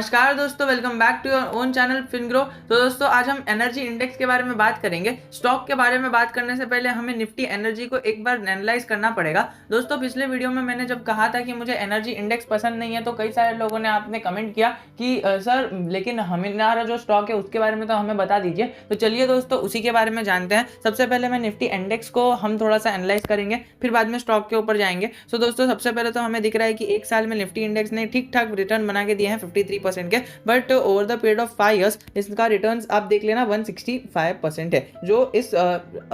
नमस्कार दोस्तों, welcome back to your own channel FinGrow. तो दोस्तों आज हम एनर्जी इंडेक्स के बारे में बात करेंगे। स्टॉक के बारे में बात करने से पहले हमें निफ्टी एनर्जी को एक बार एनालाइज करना पड़ेगा। दोस्तों पिछले वीडियो में मैंने जब कहा था कि मुझे एनर्जी इंडेक्स पसंद नहीं है तो कई सारे लोगों ने आपने कमेंट किया कि सर लेकिन हमारा जो स्टॉक है उसके बारे में तो हमें बता दीजिए। तो चलिए दोस्तों उसी के बारे में जानते हैं। सबसे पहले मैं निफ्टी इंडेक्स को हम थोड़ा सा एनालाइज करेंगे, फिर बाद में स्टॉक के ऊपर जाएंगे। सो दोस्तों सबसे पहले तो हमें दिख रहा है कि एक साल में निफ्टी इंडेक्स ने ठीक ठाक रिटर्न बना के दिए हैं 53% के, but over the period of 5 years इसका रिटर्न्स आप देख लेना 165% है, जो इस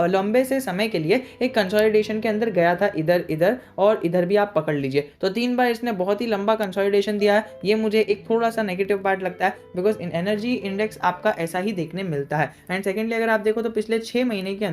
लंबे से समय के लिए एक कंसोलिडेशन के अंदर गया था। इधर इधर और इधर भी आप पकड़ लीजिए तो 3 बार इसने बहुत ही लंबा कंसोलिडेशन दिया है। ये मुझे एक थोड़ा सा नेगेटिव पार्ट लगता है, बिकॉज इन एनर्जी इंडेक्स आपका ऐसा ही देखने मिलता है। एंड सेकेंडली अगर आप देखो तो पिछले 6 महीने के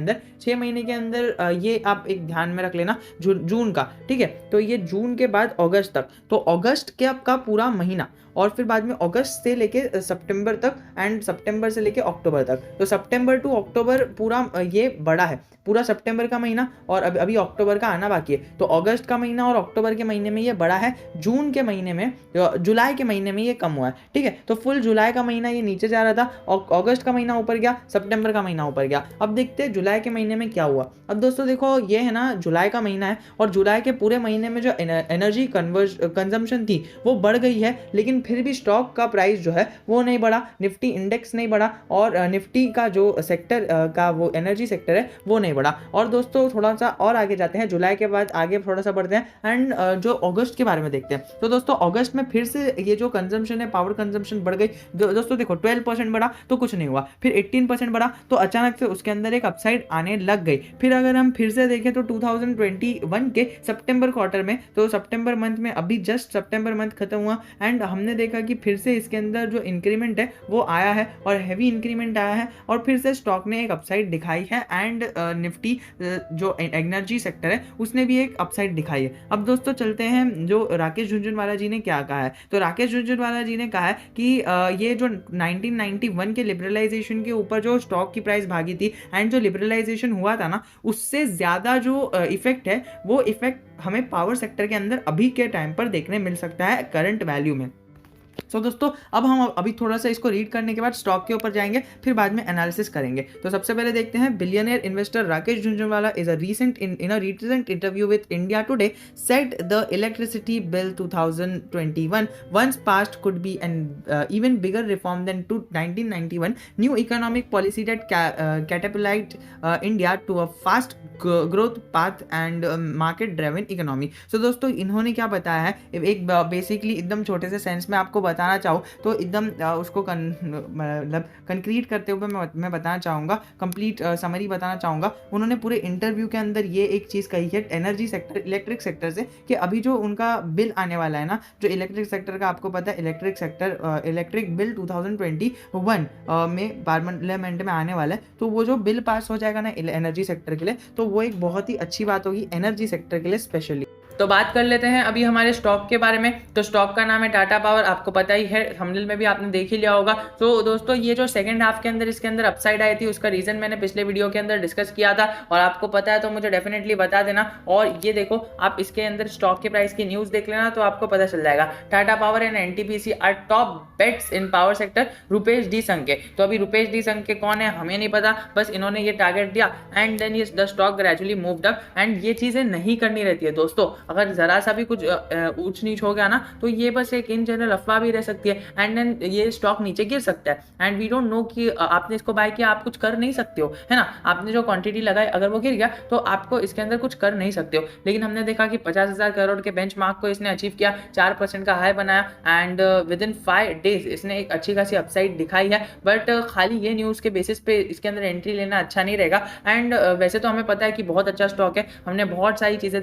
अंदर ये आप एक ध्यान में रख लेना जून का, ठीक है। तो ये जून के बाद अगस्त तक, तो अगस्त के आपका पूरा महीना और फिर बाद में अगस्त से लेके सितंबर तक एंड सितंबर से लेके अक्टूबर तक, तो सितंबर टू अक्टूबर पूरा ये बड़ा है, पूरा सितंबर का महीना और अभी अक्टूबर का आना बाकी है। तो अगस्त का महीना और अक्टूबर के महीने में ये बड़ा है, जून के महीने में जुलाई के महीने में ये कम हुआ है, ठीक है। तो फुल जुलाई का महीना ये नीचे जा रहा था और अगस्त का महीना ऊपर गया, सितंबर का महीना ऊपर गया। अब देखते हैं जुलाई के महीने में क्या हुआ। अब दोस्तों देखो ये है ना, जुलाई का महीना है और जुलाई के पूरे महीने में जो एनर्जी कंजम्पशन थी वो बढ़ गई है, लेकिन फिर भी स्टॉक का प्राइस जो है वो नहीं बढ़ा, निफ्टी इंडेक्स नहीं बढ़ा और निफ्टी का जो सेक्टर का वो एनर्जी सेक्टर है वो नहीं बढ़ा। और दोस्तों थोड़ा सा और आगे जाते हैं, जुलाई के बाद आगे थोड़ा सा बढ़ते हैं एंड जो अगस्त के बारे में देखते हैं। तो दोस्तों अगस्त में फिर से ये जो कंजम्पशन है, पावर कंजम्पशन बढ़ गई। दोस्तों देखो 12% बढ़ा तो कुछ नहीं हुआ, फिर 18% बढ़ा तो अचानक से उसके अंदर एक अपसाइड आने लग गई। फिर अगर हम फिर से देखें तो 2021 के सितंबर क्वार्टर में, तो सितंबर मंथ में अभी जस्ट सितंबर मंथ खत्म हुआ एंड हमने देखा कि फिर से इसके अंदर जो इंक्रीमेंट है वो आया है और हैवी इंक्रीमेंट आया है और फिर से स्टॉक ने एक अपसाइड दिखाई है एंड निफ्टी जो एनर्जी सेक्टर है उसने भी एक अपसाइड दिखाई है। अब दोस्तों चलते हैं जो राकेश झुनझुनवाला जी ने क्या कहा है। तो राकेश झुनझुनवाला जी ने कहा है कि ये जो 1991 के लिबरलाइजेशन के ऊपर जो स्टॉक की प्राइस भागी थी एंड जो लिबरलाइजेशन हुआ था ना, उससे ज़्यादा जो इफेक्ट है वो इफेक्ट हमें पावर सेक्टर के अंदर अभी के टाइम पर देखने मिल सकता है करंट वैल्यू में। तो दोस्तों अब हम अभी थोड़ा सा इसको रीड करने के बाद स्टॉक के ऊपर जाएंगे, फिर बाद में एनालिसिस करेंगे। तो सबसे पहले देखते हैं, billionaire investor Rakesh Jhunjhunwala is a recent in a recent interview with India today said the electricity bill 2021 once passed could be an even bigger reform than 1991 new economic policy that catapulted India to a fast growth path and market driven economy। So दोस्तों इन्होंने क्या बताया है, एक basically एकदम छोटे से sense में आपको बताना चाहूँ तो एकदम उसको मतलब कंक्रीट करते हुए मैं बताना चाहूँगा, कंप्लीट समरी बताना चाहूँगा। उन्होंने पूरे इंटरव्यू के अंदर ये एक चीज़ कही है एनर्जी सेक्टर, इलेक्ट्रिक सेक्टर से, कि अभी जो उनका बिल आने वाला है ना, जो इलेक्ट्रिक सेक्टर का आपको पता है, इलेक्ट्रिक बिल 2021 में पार्लियामेंट में आने वाला है। तो वो जो बिल पास हो जाएगा ना एनर्जी सेक्टर के लिए, तो वो एक बहुत ही अच्छी बात होगी एनर्जी सेक्टर के लिए स्पेशली। तो बात कर लेते हैं अभी हमारे स्टॉक के बारे में। तो स्टॉक का नाम है टाटा पावर, आपको पता ही है, थंबनेल में भी आपने देख ही लिया होगा। तो दोस्तों ये जो सेकंड हाफ के अंदर इसके अंदर अपसाइड आई थी उसका रीजन मैंने पिछले वीडियो के अंदर डिस्कस किया था और आपको पता है तो मुझे डेफिनेटली बता देना। और ये देखो आप इसके अंदर स्टॉक के प्राइस की न्यूज देख लेना तो आपको पता चल जाएगा। Tata power and NTPC are top bets in power sector, Rupesh D Sanke. तो अभी रुपेश डी संके कौन है हमें नहीं पता, बस इन्होंने ये टारगेट दिया एंड देन ये the stock gradually moved up. And ये चीजें नहीं करनी रहती है दोस्तों, अगर जरा सा भी कुछ ऊंच नीच हो गया ना तो ये बस एक इन जनरल अफवाह भी रह सकती है एंड देन ये स्टॉक नीचे गिर सकता है एंड वी डोंट नो कि आपने इसको बाय किया, आप कुछ कर नहीं सकते हो, है ना। आपने जो क्वांटिटी लगाई अगर वो गिर गया तो आपको इसके अंदर कुछ कर नहीं सकते हो। लेकिन हमने देखा कि 50,000 करोड़ के बेंचमार्क को इसने अचीव किया, 4% का हाई बनाया एंड विद इन 5 डेज इसने एक अच्छी खासी अपसाइड दिखाई है। बट खाली ये न्यूज़ के बेसिस पे इसके अंदर एंट्री लेना अच्छा नहीं रहेगा। एंड वैसे तो हमें पता है कि बहुत अच्छा स्टॉक है, हमने बहुत सारी चीज़ें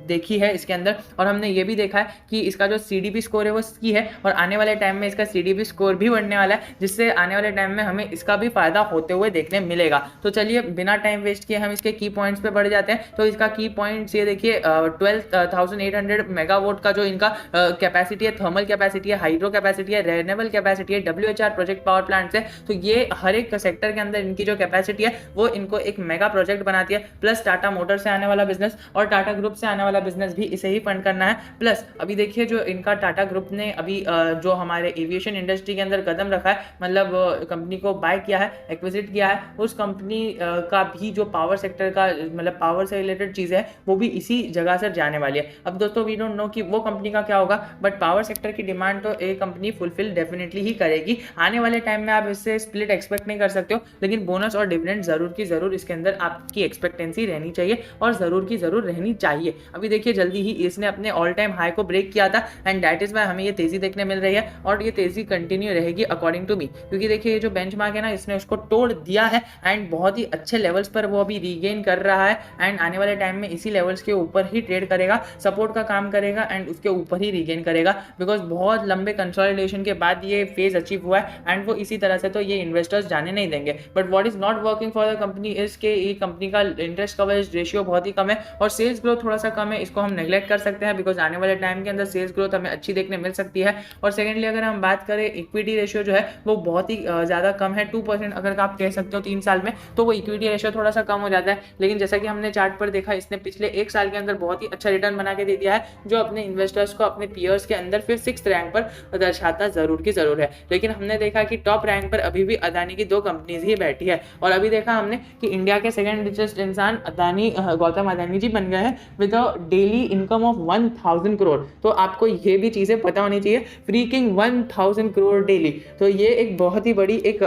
देखी है इसके अंदर और हमने ये भी देखा है कि इसका जो CDP स्कोर है वो की है और आने वाले टाइम में इसका CDP स्कोर भी बढ़ने वाला है, जिससे आने वाले टाइम में हमें इसका भी फायदा होते हुए देखने मिलेगा। तो चलिए बिना टाइम वेस्ट किए हम इसके की पॉइंट्स पे बढ़ जाते हैं। तो इसका की पॉइंट्स ये देखिए, 12,800 मेगावाट का जो इनका कैपेसिटी है, थर्मल कैपेसिटी है, हाइड्रो कैपेसिटी है, रिन्यूएबल कैपेसिटी है, WHR प्रोजेक्ट पावर प्लांट है। तो ये हर एक सेक्टर के अंदर इनकी जो कैपेसिटी है वो इनको एक मेगा प्रोजेक्ट बनाती है। प्लस टाटा मोटर से आने वाला बिजनेस और टाटा ग्रुप से आने वाला बिजनेस भी इसे ही फंड करना है। प्लस अभी देखिए जो इनका टाटा ग्रुप ने अभी जो हमारे एविएशन इंडस्ट्री के अंदर कदम रखा है, मतलब कंपनी को बाय किया है, एक्विजिट किया है, उस कंपनी का भी जो पावर सेक्टर का मतलब पावर से रिलेटेड चीज़ है वो भी इसी जगह से जाने वाली है। अब दोस्तों वी डोंट नो कि वो कंपनी का क्या होगा, बट पावर सेक्टर की डिमांड तो एक कंपनी फुलफिल डेफिनेटली ही करेगी। आने वाले टाइम में आप इससे स्प्लिट एक्सपेक्ट नहीं कर सकते हो, लेकिन बोनस और डिविडेंड जरूर की जरूर इसके अंदर आपकी एक्सपेक्टेंसी रहनी चाहिए और जरूर की जरूर रहनी चाहिए। अभी देखिए जल्दी ही इसने अपने ऑल टाइम हाई को ब्रेक किया था एंड दैट इज वाई हमें ये तेजी देखने मिल रही है और ये तेजी कंटिन्यू रहेगी अकॉर्डिंग टू मी, क्योंकि देखिए ये जो बेंचमार्क है ना इसने उसको तोड़ दिया है एंड बहुत ही अच्छे लेवल्स पर वो अभी रीगेन कर रहा है एंड आने वाले टाइम में इसी लेवल्स के ऊपर ही ट्रेड करेगा, सपोर्ट का काम करेगा एंड उसके ऊपर ही रीगेन करेगा, बिकॉज बहुत लंबे कंसोलिडेशन के बाद ये फेज अचीव हुआ है एंड वो इसी तरह से तो ये इन्वेस्टर्स जाने नहीं देंगे। But what is not working for the company is के ये कंपनी का इंटरेस्ट कवरेज रेशियो बहुत ही कम है और सेल्स ग्रोथ थोड़ा सा कम है, इसको हम नेग्लेक्ट कर सकते हैं बिकॉज आने वाले टाइम के अंदर सेल्स ग्रोथ हमें अच्छी देखने मिल सकती है। और सेकेंडली अगर हम बात करें इक्विटी रेशियो जो है वो बहुत ही ज़्यादा कम है, 2% अगर आप कह सकते हो 3 साल में, तो वो इक्विटी रेशियो थोड़ा सा कम हो जाता है। लेकिन जैसा कि हमने चार्ट पर देखा इसने पिछले 1 साल के अंदर बहुत ही अच्छा रिटर्न बना के दे दिया है, जो अपने इन्वेस्टर्स को अपने पीयर्स के अंदर फिर 6th रैंक पर दर्शाता जरूर की जरूर है। लेकिन हमने देखा कि टॉप रैंक पर अभी भी अदानी की 2 कंपनीज ही बैठी है और अभी देखा हमने कि इंडिया के सेकंड रिचेस्ट इंसान अदानी गौतम अदानी जी बन गए हैं with a daily income of 1000 crore. तो आपको ये भी चीज़ें पता होनी चाहिए, फ्रीकिंग 1000 करोड़ डेली। तो ये एक बहुत ही बड़ी एक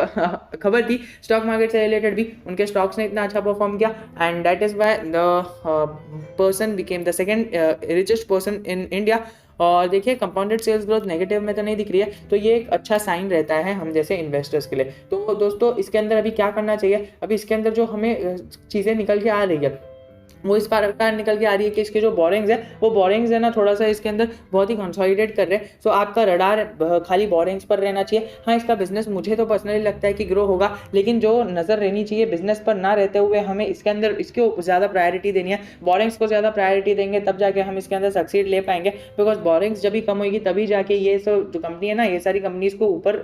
खबर थी स्टॉक मार्केट से रिलेटेड भी, उनके स्टॉक्स ने इतना अच्छा परफॉर्म किया and that is why the person became the second richest person in India. और देखिए कंपाउंडेड सेल्स ग्रोथ नेगेटिव में तो नहीं दिख रही है, तो ये एक अच्छा साइन रहता है हम जैसे इन्वेस्टर्स के लिए। तो दोस्तों इसके अंदर अभी क्या करना चाहिए, अभी इसके अंदर जो हमें चीज़ें निकल के आ रही है वो इस प्रकार निकल के आ रही है कि इसके जो बोरिंग्स है वो बोरिंग्स है ना थोड़ा सा इसके अंदर बहुत ही कंसोलिडेट कर रहे हैं। सो आपका रडार खाली बोरिंग्स पर रहना चाहिए। हाँ इसका बिजनेस मुझे तो पर्सनली लगता है कि ग्रो होगा, लेकिन जो नज़र रहनी चाहिए बिजनेस पर ना रहते हुए हमें इसके अंदर इसको ज़्यादा प्रायोरिटी देनी है, बोरिंग्स को ज़्यादा प्रायोरिटी देंगे तब जाके हम इसके अंदर सक्सीड ले पाएंगे। बिकॉज बोरिंग्स जब भी कम होगी तभी जाके ये सब जो कंपनी है ना ये सारी कंपनीज को ऊपर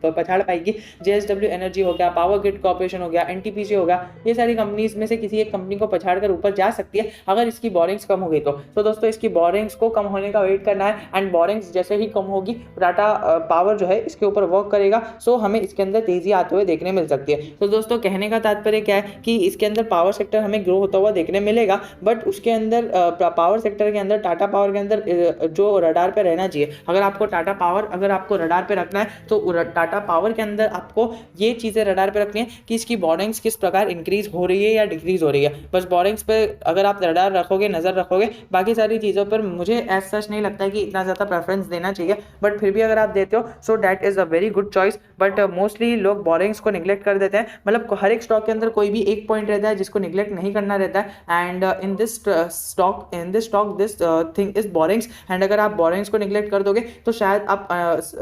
पछाड़ पाएगी। JSW एनर्जी हो गया, पावर ग्रिड कॉर्पोरेशन हो गया, NTPC हो गया, ये सारी कंपनीज में से किसी एक कंपनी को पछाड़ कर ऊपर सकती है अगर इसकी बोरिंग्स कम हो गई तो दोस्तों इसकी बोरिंग्स को कम होने का वेट करना है एंड बोरिंग्स जैसे ही कम होगी टाटा पावर जो है इसके ऊपर वर्क करेगा। सो हमें इसके अंदर तेजी आते हुए देखने मिल सकती है। तो दोस्तों कहने का तात्पर्य क्या है कि इसके अंदर पावर सेक्टर हमें ग्रो होता हुआ देखने मिलेगा, बट उसके अंदर पावर सेक्टर के अंदर टाटा पावर के अंदर जो रडार पे रहना चाहिए, अगर आपको टाटा पावर अगर आपको रडार पे रखना है तो टाटा पावर के अंदर आपको ये चीज़ें रडार पे रखनी है कि इसकी बोरिंग्स किस प्रकार इंक्रीज हो रही है या डिक्रीज हो रही है। बस बोरिंग्स पे अगर आप रडार रखोगे, नज़र रखोगे, बाकी सारी चीज़ों पर मुझे एज सच नहीं लगता है कि इतना ज़्यादा प्रेफरेंस देना चाहिए, बट फिर भी अगर आप देते हो so that is a very good choice. But mostly लोग बोरिंग्स को निगलेक्ट कर देते हैं, मतलब हर एक स्टॉक के अंदर कोई भी एक पॉइंट रहता है जिसको निगलेक्ट नहीं करना रहता है and in this stock this thing is borings and अगर आप बोरिंग्स को निगलेक्ट कर दोगे तो शायद आप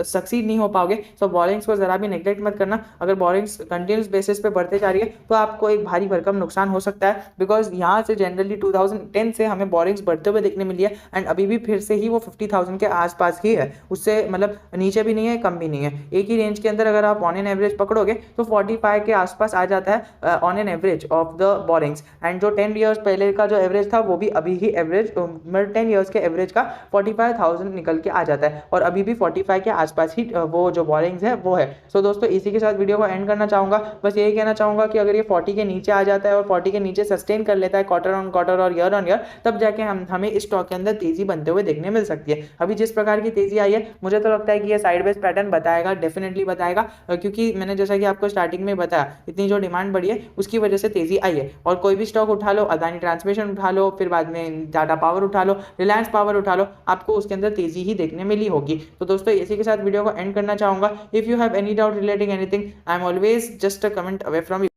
सक्सीड नहीं हो पाओगे। सो बोरिंग्स को ज़रा भी निगलेक्ट मत करना। अगर बोरिंग्स कंटिन्यूस बेसिस पे बढ़ते जा रही है तो आपको एक भारी भरकम नुकसान हो सकता है, बिकॉज यहाँ से जनरली 2010 से हमें बोरिंग्स बढ़ते हुए देखने मिली है एंड अभी भी फिर से ही वो 50,000 के आसपास ही है, उससे मतलब नीचे भी नहीं है कम भी नहीं है, एक ही रेंज के अंदर अगर आप ऑन एन एवरेज पकड़ोगे तो 45 के आसपास आ जाता है on an average of the borings and जो 10 ईयर्स पहले का जो एवरेज था वो भी अभी ही एवरेज 10 ईयर्स के एवरेज का 45,000 निकल के आ जाता है और अभी भी 45 के आसपास ही वो जो बोरिंग्स है वो है। सो दोस्तों इसी के साथ वीडियो को एंड करना चाहूँगा। बस यही कहना चाहूँगा कि अगर ये 40 के नीचे आ जाता है और 40 के नीचे सस्टेन कर लेता है क्वार्टर ऑन क्वार्टर और ईयर ऑन ईयर, तब जाके हमें इस स्टॉक के अंदर तेजी बनते हुए देखने मिल सकती है। अभी जिस प्रकार की तेजी आई है मुझे तो लगता है कि ये साइडवेज पैटर्न बताएगा, डेफिनेटली बताएगा, क्योंकि मैंने जैसा कि आपको स्टार्टिंग में बताया इतनी जो डिमांड बढ़ी है उसकी वजह से तेजी आई है। और कोई भी स्टॉक उठा लो, अदानी ट्रांसमिशन उठा लो, फिर बाद में टाटा पावर उठा लो, रिलायंस पावर उठा लो, आपको उसके अंदर तेजी ही देखने मिली होगी। तो दोस्तों इसी के साथ वीडियो को एंड करना चाहूंगा। If you have any doubt relating anything, I am always just a comment away from you.